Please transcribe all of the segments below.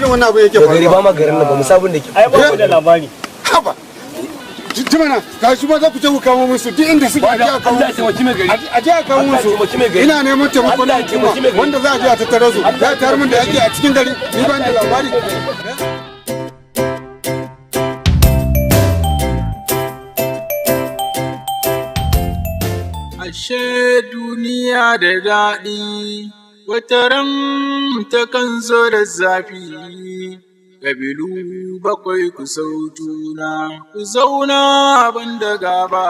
irin wannan abu yake faruwa gari ba ma garin nan ba mu sabun da ke ai ba ku da labari haba jimana ga shi ba za ku je ku kawo musu duk inda suke aje a kawo musu aje a kawo musu ina neman taimakon da hukuma wanda za a je a tattara su za a tayar min da yake a cikin gari ni ba da labari ashe duniya da daɗi wataran ta kan zo da zafi Kabilu bakwai ku sau juna, ku zauna ban da gaba.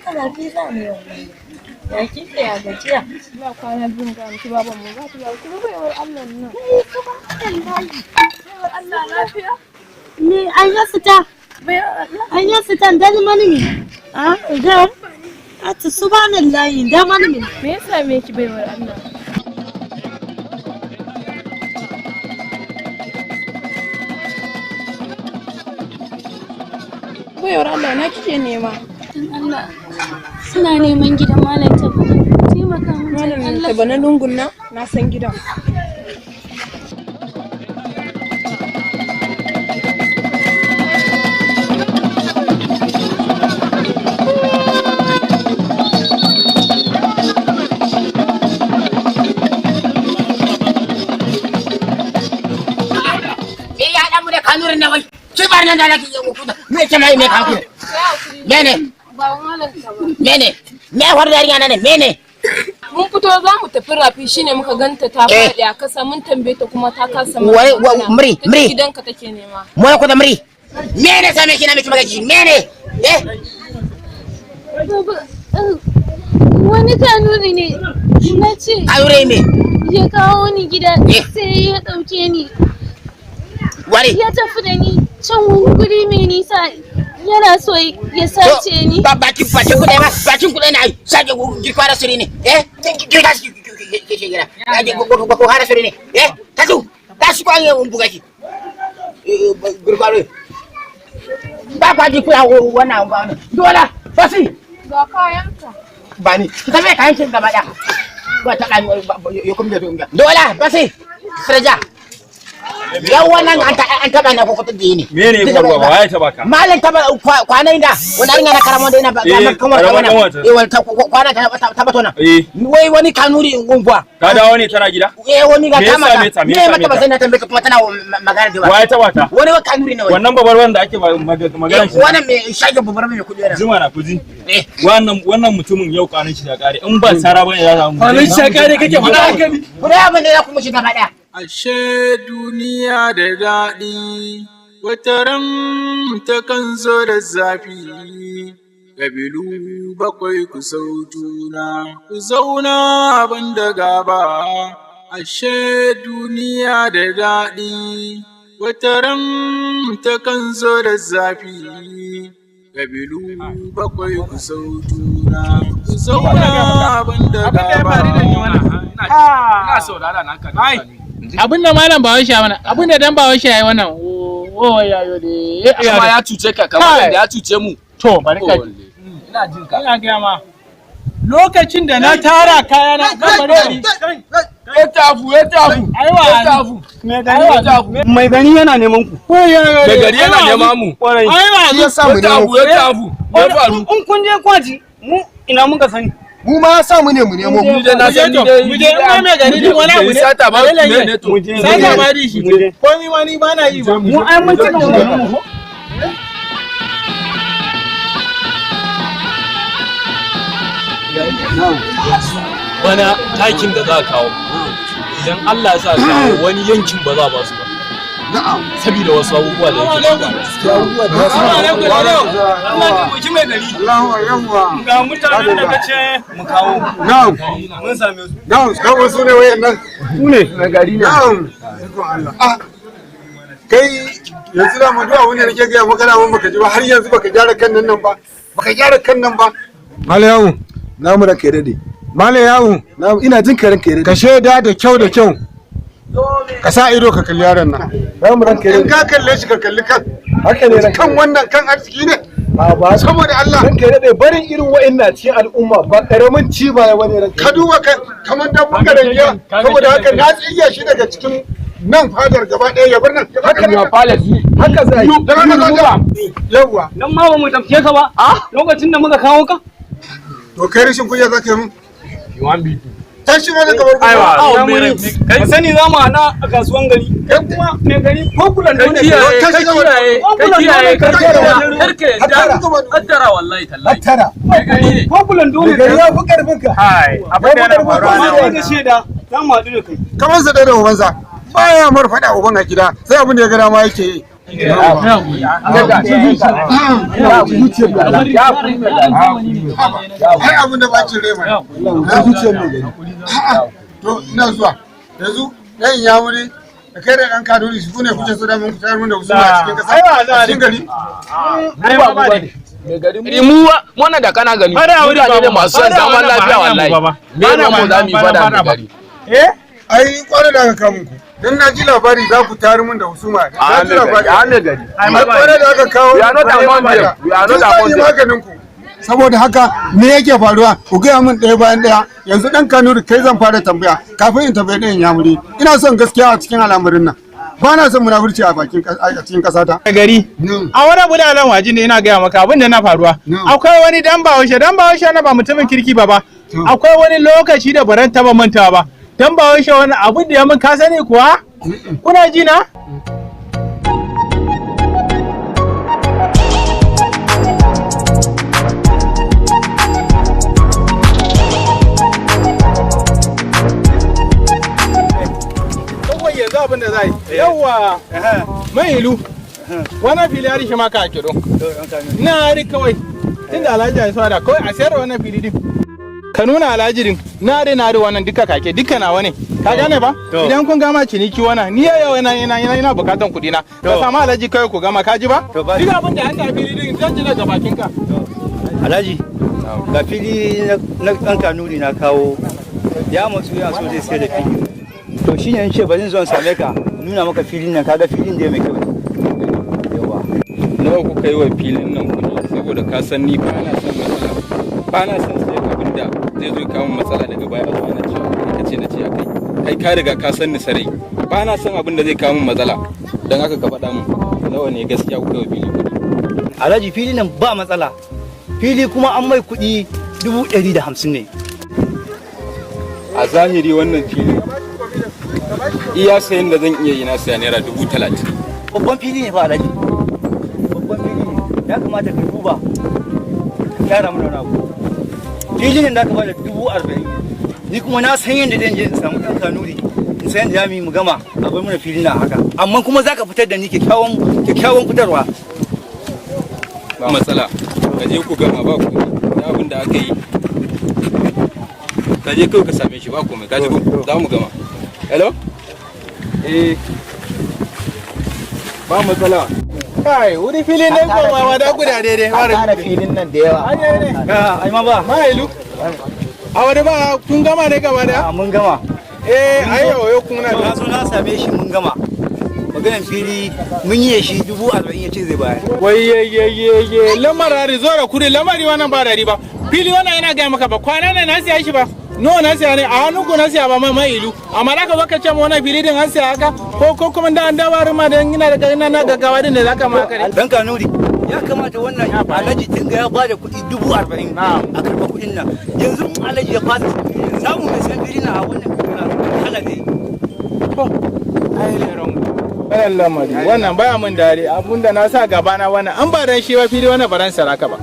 Kalafi za ne ya kike ya gajiya. Ina kwana biyun ga mutu baban mu za ta ba ku baiwar Allah nan. Baiwar Allah lafiya? Ni an yi sita. An yi sita dan mani ne. Idan a ta subhanallahi da mani ne. Me yasa me ki baiwar Allah? Baiwar Allah na kike nema? Dan Allah suna neman gidan malam Taba. Taimaka mun dan Allah. Taba na lungun nan na san gidan. Kanurin na wai, ki bar nan da nake yi muku da me ke mai me kanku. Mene? Mene? Me war dariya nan ne? Mene? Mun fito za mu tafi rafi shine muka ganta ta faɗi a kasa mun tambaye ta kuma ta kasa mu. Wai muri. Gidanka take nema. Mu ku da muri. Mene sai me kina miki magaji? Mene? Wani kanuri ne na ce. Aure me? Ya kawo ni gida sai ya dauke ni. Wari. Ya tafi da ni can wani guri mai nisa yana so ya sace ni. Bakin kuɗe ba, bakin kuɗe na sake ki fara suri ne. Ki tashi ki shigira. Aje ko fara suri ne. Tashi ko an yi buga ki. Gurgaro. Ba kwa ji kuya wannan ba ne. Dola, fasi. Ga kayanka. Ba ni. Ki tafi kayan kin gaba da. Ba ta kan yo kuma da Dola, fasi. Siraja. Yau wannan an taba na kokotar da yini. Mene gwarwa ba ya taba ka? Malam taba kwanai da wani an yana karamo da yana ba kamar wannan. Wani kwana ta bato nan. Wai wani kanuri ungwa. Ka dawo ne tana gida? Wani ga kama ta. Me mata ba sai na tambaye kuma tana magana da ba. Wa ya taba ta? Wani kanuri ne wai. Wannan babar wanda ake magana shi. Wannan me shage babar mai kudi yana. Zuma na kuji. Wannan mutumin yau kanin shi da kare. In ba sara bane ya samu. Kanin shi da kare kake faɗa hankali. Kuma abin da ya kuma shiga ba daya. Ashe duniya da daɗi, wataran ta kan zo da zafi. Kabilu bakwai ku sau juna, ku zauna ban da gaba. Ashe duniya da daɗi, wataran ta kan zo da zafi. Kabilu bakwai ku sau juna, ku zauna ban da gaba. Ina saurara na ka. Abin da malam ba washe mana abin da dan ba washe yayi wannan yayo de amma ya cuce ka kamar da ya cuce mu to barka ina jin ka ina ga ma lokacin da na tara kaya na kabari ya tafu aiwa mai gani yana neman ku da gari yana neman mu aiwa ya samu ne ya tafu ya faru in kun je kwaji mu ina muka sani mu ma sa mu ne mu nemo mu je na san ni dai mu je mai gari ni wani abu ne sata ba ne to sata ba di shi ko ni wani ba na yi ba mu ai mun cika mu wani takin da za a kawo idan Allah ya sa kawo wani yankin ba za ba su ba saboda wasu abubuwa da yake ga mutanen da kace mu kawo na'am mun same su na'am kawo su ne wayannan su ne na gari ne na'am kai yanzu da mu duwa wanda nake ga maka na mun baka ji ba har yanzu baka gyara kan nan ba Malayawu namu da kai dade Malayawu ina jin karin kai dade ka sheda da kyau ka sa ido ka kalli yaron nan namu ran kai in ka kalle shi ka kalli kan haka ne kan wannan kan arziki ne ba saboda Allah ranka ya dade barin irin wa'annan cikin al'umma ba karamin ci baya wani ranka ka duba kamar dan bunga da giya saboda haka na tsiya shi daga cikin nan fadar gaba ɗaya ya bar nan haka ne haka zai dan Allah yawa nan ma ba mu tamke ka ba lokacin da muka kawo ka to kai rashin kunya zaka yi mun you want me tashi ma daga barko aiwa kai sani za mu hana a kasuwan gari kai kuma me gari ko kulan dole ka kiyaye hattara wallahi tallahi hattara ko kulan dole gari ya fi karfin ka hai abin da yana faruwa ne da sheda za mu haɗu da kai kamar sa da ubansa baya mar faɗa uban a gida sai abin da ya ga dama yake yi ai abin da ba ci rema na zuciyar ne gani to ina zuwa yanzu dan ya wuri da kai da dan kaduri su ne kuke so da mun fitar mun da usuma a cikin kasa cikin gari ai ba ba ne mu wannan da kana gani mutane da masu son zaman lafiya wallahi me ne mu za mu yi fada da gari ai kwanan da aka kamun ku dan na ji labari za ku tare mun da husuma na ji labari a ne gari ai kwanan da aka kawo ya no da maganin ku saboda haka me yake faruwa ku gaya min ɗaya bayan ɗaya yanzu dan kanuri kai zan fara tambaya kafin in tambaye ɗayan yamuri ina son gaskiya a cikin al'amarin nan ba na son munafurci a cikin ƙasa ta gari a wani abu da alan waji ne ina gaya maka abin da na faruwa akwai wani dan bahaushe na ba mutumin kirki ba akwai wani lokaci da baran taba mantawa ba dan bahaushe wani abu da ya mun ka sani kuwa kuna ji na yanzu abin da za yi yawa mai ilu wannan fili ya shi maka a kiro na hari kawai tunda alhaji ya da kawai a sayar da wannan fili din ka nuna alhaji din na hari wannan duka kake duka nawa ne ka gane ba idan kun gama ciniki wannan ni yau ina bukatan kuɗi na ka samu alhaji kawai ku gama kaji ba duk abin da haka fili din zan ji daga bakin ka alhaji ga fili na ɗan kanuri na kawo ya mutu ya so zai sayar da fili to shi ne ce bari zo same ka nuna maka filin nan kaga filin da mai kyau yawa nawa kuka yi wa filin nan kuɗi saboda ka san ni ba na son matsala ba na son sai abin da zai zo kawo matsala daga baya a zuwa na cewa ka ce na ce akai kai ka riga ka san ni sarai ba na son abin da zai kawo matsala don haka ka faɗa min nawa ne gaskiya kuka yi wa filin kuɗi alhaji filin nan ba matsala fili kuma an mai kuɗi 150 ne a zahiri wannan filin iya sayan da zan iya yi na saya naira 30,000 babban fili ne fa alhaji babban fili ne ya kamata ka duba ka gyara mana rago fili ne da ka bada 40,000 ni kuma na san yadda zan je in samu ɗan kanuri in sayan jami mu gama a bar mana fili na haka amma kuma za ka fitar da ni kyakkyawan fitarwa ba matsala ka je ku gama ba ku da abin da aka yi ka je kawai ka same shi ba komai ka ji ko za mu gama hello ba matsala kai wuri filin ne ko ma da guda daidai fara filin nan da yawa ai ma ba mailu a wani ba kun gama ne gaba da mun gama ai yau kun na zo na same shi mun gama maganin fili mun yi shi 40,000 ya ce zai bayar wai ye lamari zo da kuri lamari wannan ba da riba fili wannan yana ga maka ba kwana ne na siya shi ba no na siya ne a hannun ku na siya ba mai ilu amma da ka baka ce mu wannan fili din an siya haka ko kuma da an dawarin ma da ina da ina na gaggawa din da zaka ma kare dan kanuri ya kamata wannan alhaji tinga ya bada kuɗi 40,000 a karɓar kuɗin nan yanzu alhaji ya fasa samu mai san fili na a wannan kala ne ai leron wannan lamari wannan baya mun dare abunda na sa gaba na wannan an ba dan shi ba fili wannan baran saraka ba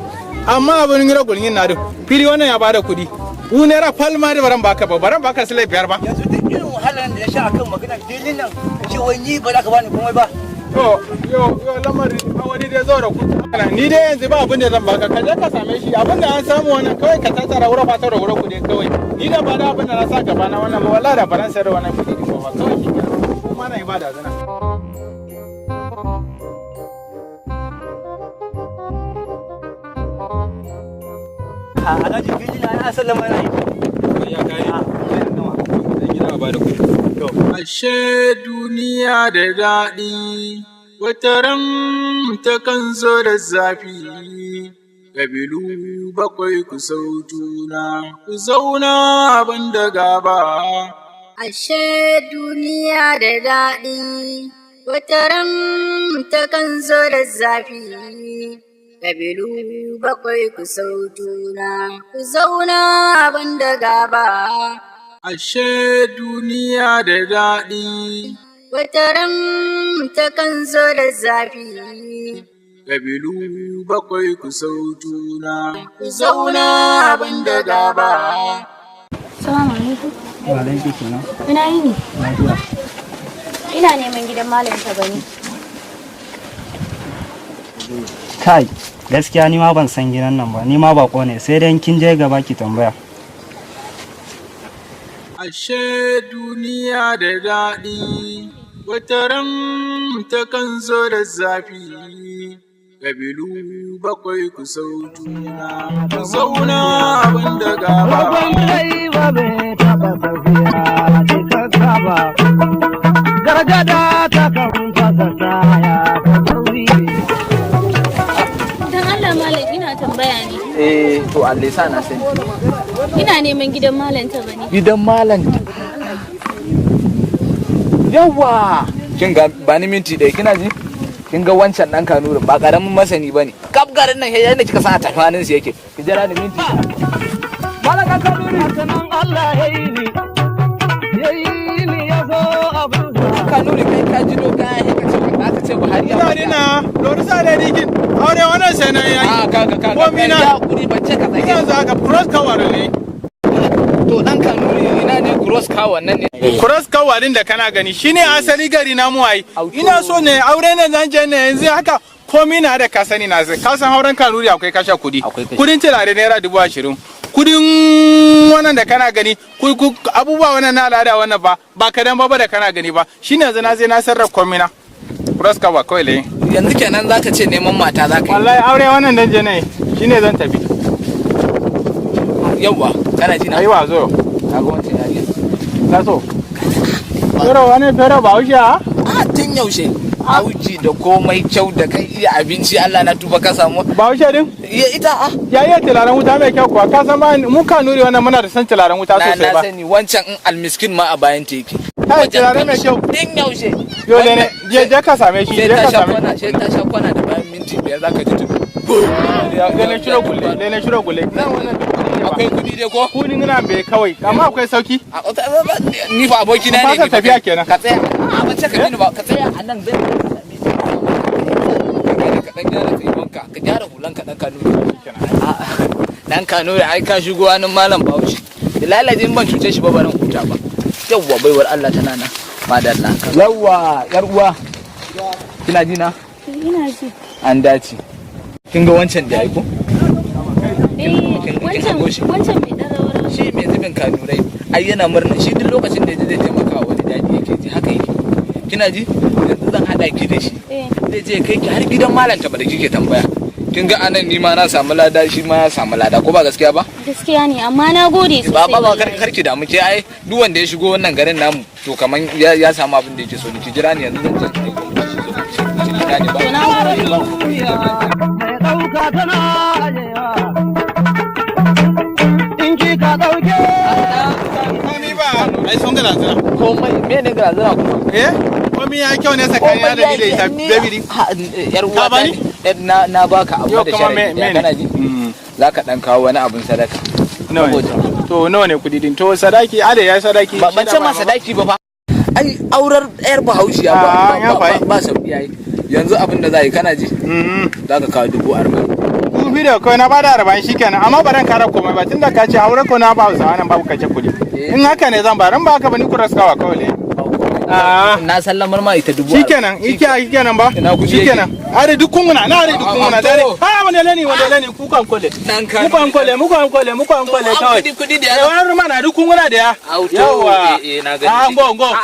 amma abun gira gulgin na duk fili wannan ya bada kuɗi unera palma da baran baka sile biyar ba yanzu duk irin wahalar da ya sha akan maganar filin nan ce wai ni ba za ka bani komai ba to yo lamari a wani dai zo da ku ni dai yanzu ba abin da zan baka ka je ka same shi abin da an samu wannan kawai ka tattara wura fata da wura ku dai kawai ni da ba da abin da na sa gaba na wannan ba wallahi da baran sai da wannan fili ba kawai shi kuma na ibada zana alhaji fili na ya sallama na yi ya kare da gida ba da kuɗi ashe duniya da daɗi wataran takan zo da zafi. Kabilu bakwai ku sau juna, ku zauna banda gaba. Ashe duniya da daɗi, wataran takan zo da zafi. Kabilu bakwai ku sau juna, ku zauna banda gaba. Ashe duniya da daɗi, wataran takan zo da zafi. Kabilu bakwai ku sau juna, ku zauna banda gaba. Salamu alaikum. Wa alaikum salam. Ina yini? Lafiya. Ina neman gidan Malam Tabani. Kai, gaskiya ni ma ban san gidan nan ba, ni ma bako ne, sai dai kin je gaba ki tambaya. Ashe duniya da daɗi, wataran takan zo da zafi. Kabilu bakwai ku sau juna, ku zauna banda gaba. Gargada ta kan fasa taya kamar wiwi. Dan Allah Malam ina tambaya ne. To Allah sa na sani. Ina neman gidan Malam Tabani. Gidan Malam. Yawa! Kin ga ba ni minti ɗaya kina ji? Kin ga wancan dan Kanurin ba karamin masani bane. Kaf garin nan yadda kika san a tafanin su yake. Ki jira ni minti. Malam Kanuri sanan Allah yayi ni. Yayi ni yazo abin Kanuri kai ka ji doka ya ka ce ba ka ce Buhari ya. Ina na lori sa da dikin. Aure wannan sai na yayi. Ka ko mina ya kuri bace ka tsage. Yanzu aka cross cover ne. To dan Kanuri ina ne cross cover nan ne. Cross cover din da kana gani shine asali gari na mu ai. Ina so ne aure ne zan je ne yanzu haka komi na da ka sani na sai. Ka san auren Kanuri akwai kashe kudi. Kudin tilare naira 20,000. Kudin wannan da kana gani abubuwa wannan na al'ada wannan ba kadan ba da kana gani ba shine yanzu na je na sarrafa komina cross cover kawai le yanzu kenan zaka ce neman mata zaka yi wallahi aure wannan dan je ne shine zan tafi yawa kana ji na aiwa zo kaga wancan yariya ka so Fero wani fero ba wuce a tun yaushe auji da komai kyau da kai iya abinci Allah na tuba ka samu ba wuce din ita ya iya tilaren wuta mai kyau kuwa ka san ba mu Kanuri wannan muna da san tilaren wuta sosai ba na sani wancan in almiskin ma a bayan teki kai tilaren mai kyau din yaushe yo ne je ka same shi je ka same shi ta sha kwana da bayan minti 5 zaka ji tudu ne shiro gulle nan wannan akwai kudi dai ko kudin ina bai kawai amma akwai sauki ni fa aboki na ne ka tafiya kenan ka tsaya a bace ka ni ba ka tsaya a nan zai ka dan gyara tsayuwanka ka gyara hulanka dan Kanuri dan Kanuri ai ka shigo wani malam Bauchi da lalajin ban cuce shi ba baran huta ba yawwa baiwar Allah tana nan madalla yawwa yar uwa kina ji na Ina ji. an dace kin ga wancan da ai ko wancan mai darawar shi mai zubin Kanurai ai yana murna shi duk lokacin da zai taimaka wani daji yake ji haka yake kina ji yanzu zan hada ki da shi zai je kai ki har gidan Malam Tabani da kike tambaya kin ga anan ni ma na samu lada shi ma ya samu lada ko ba gaskiya ba gaskiya ne amma na gode sosai ba karki da muke ai duk wanda ya shigo wannan garin namu to kaman ya samu abin da yake so ni ki jira ni yanzu zan je ki jira ni ba mai dauka tana ajewa in ki ka dauke ni ba ai son gara zira komai me ne gara zira kuma komai ya kyau ne tsakanin da ni da ita baby yar uwa na baka abu da sharadi ya kana ji zaka dan kawo wani abun sadaka to nawa ne kudi din to sadaki ada ya sadaki ban ce ma sadaki ba fa ai aurar yar Bahaushiya ba sauki yayi yanzu abin da zai kana ji zaka kawo 40,000 bidiyo ko na bada 40 shikenan amma baran kara komai ba tunda ka ce aure ko na ba Hausa nan babu kace kudi in haka ne zan baran ba ka bani ku raskawa kawai ne na sallamar ma ita 40,000 shikenan ba shikenan are duk kunguna na are duk kunguna dare ha wanda lani kukan kole kawai kudi da yawa wani ruma na duk kunguna da ya yawa na gani go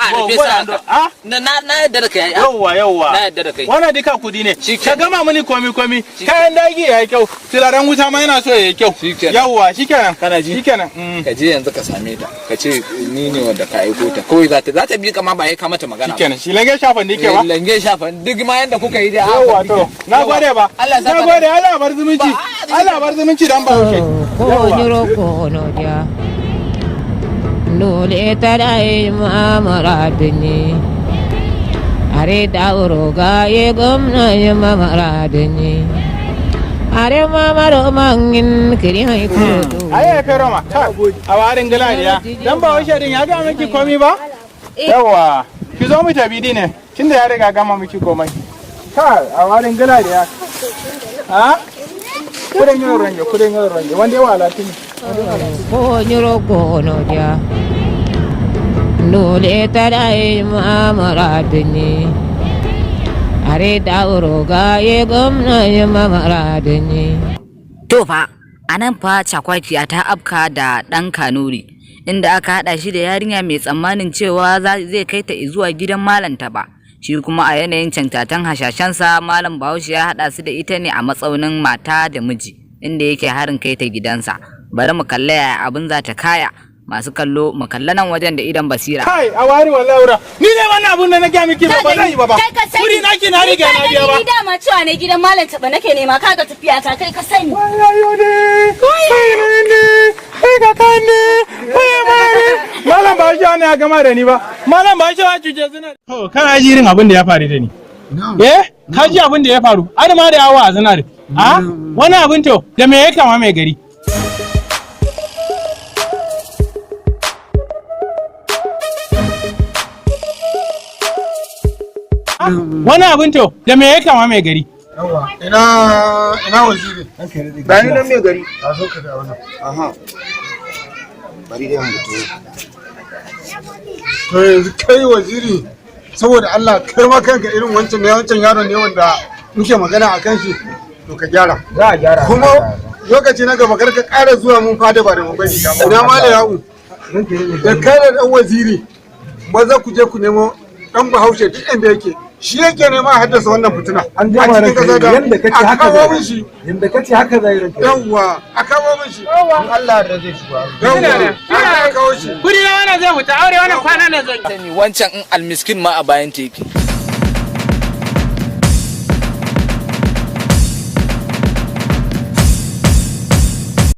na yadda da kai yawa na yadda da kai wannan duka kudi ne ka gama mini komi kayan dagi yayi kyau turaren wuta ma yana so yayi kyau yawa shikenan kana ji shikenan ka je yanzu ka same ta ka ce ni ne wanda ka aiko ta kawai za ta bi kama ba sai ka mata magana. Shikenan shi lange shafan ne ke ba? Lange shafan duk ma yanda kuka yi da yawa to. Na gode ba. Na gode Allah bar zumunci. Allah bar zumunci dan ba haushe. Ko nyoro ko no dia. Nule tarai ma maradni. Are dauro ga ye gomna ye ma maradni. Are mama romangin kiri hai kudu. Aye fe Roma. A warin galadiya. Dan ba haushe din ya ga miki komai ba? Yawa. Ki zo mu tafi ne. Tunda ya riga gama miki komai. A warin galadiya. Ha? Kudin yin range. Wanda yawa latin. Ko nyoro ko no dia. Nule tarai ma maradni. Are dauro ga ye gomna ye ma maradni. To fa anan fa cakwakiya ta afka da dan Kanuri inda aka hada shi da yarinya mai tsammanin cewa zai kai ta zuwa gidan malanta ba. Shi kuma a yanayin cantatan hashashensa malam Bahaushe ya hada su da ita ne a matsaunin mata da miji inda yake harin kai ta gidansa. Bari mu kalle yaya abin za ta kaya. Masu kallo mu kalla nan wajen da idan basira. Kai a wari wallahi ura. Ni ne wannan abun da na ga miki ba zan yi ba. Kuri naki na riga na biya ba. Ni dama cewa ne gidan malam taba nake nema kaga tafiya ta kai ka sani. Wallahi ne. Kai ka kanne. Malam ba shi ne ya gama da ni ba. Malam ba shi wa cuce zina. To kana ji irin abin da ya faru da ni. Ka ji abin da ya faru. Har ma da yawa a zinar. A wani abin to da me ya kama mai gari. Wani abin to da me ya kama mai gari. Yawa ina waziri. Ba ni nan mai gari. A so ka da wannan. Aha. Bari dai mutu. To yanzu kai waziri saboda Allah kai ma kanka irin wancan yaron ne wanda muke magana akan shi to ka gyara. Za a gyara. Kuma lokaci na gaba karka ƙara zuwa mun fada ba da mun bane. Ina ma da yawo. Da kai da dan waziri maza ku je ku nemo dan Bahaushe duk inda yake. Shi yake nema a haddasa wannan fitina. An gama ranka yanda kace haka zai. Yanda kace haka zai ranka. Yawwa, a kawo min shi. Allah da zai shiga. Yawwa, a kawo shi. Kudi na wannan zai fita aure wannan kwana ne zai. Wancan in almiskin ma a bayan teki.